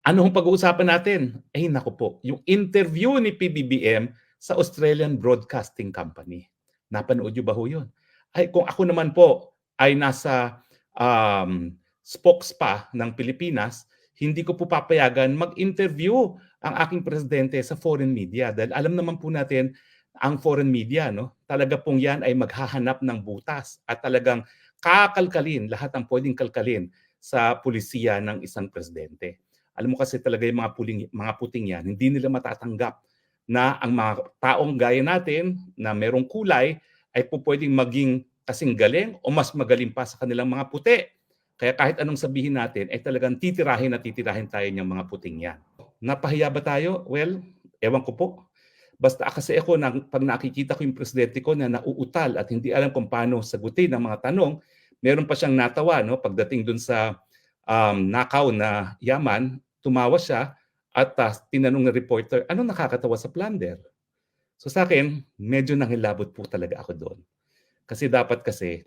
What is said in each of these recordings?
Ano hong pag-uusapan natin? Ay naku po, yung interview ni PBBM sa Australian Broadcasting Company. Napanood niyo ba ho yun? Ay kung ako naman po ay nasa spokes pa ng Pilipinas, hindi ko po papayagan mag-interview ang aking presidente sa foreign media dahil alam naman po natin ang foreign media, no? Talaga pong yan ay maghahanap ng butas at talagang kakalkalin lahat ng pwedeng kalkalin sa pulisiya ng isang presidente. Alam mo kasi talaga yung mga puting yan, hindi nila matatanggap na ang mga taong gaya natin na merong kulay ay po pwedeng maging kasing galing o mas magaling pa sa kanilang mga puti. Kaya kahit anong sabihin natin, ay talagang titirahin at titirahin tayo ng mga puting yan. Napahiya ba tayo? Well, ewan ko po. Basta kasi ako, pag nakikita ko yung presidente ko na nauutal at hindi alam kung paano sagutin ang mga tanong, meron pa siyang natawa, no? Pagdating dun sa nakaw na yaman, tumawa siya at tinanong ng reporter, ano nakakatawa sa plunder? So sa akin, medyo nanghilabot po talaga ako doon. Kasi dapat kasi,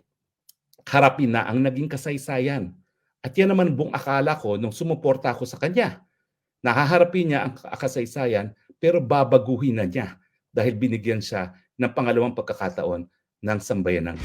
harapin na ang naging kasaysayan. At yan naman buong akala ko nung sumuporta ako sa kanya. Nahaharapin niya ang kasaysayan pero babaguhin na niya dahil binigyan siya ng pangalawang pagkakataon ng sambayanang.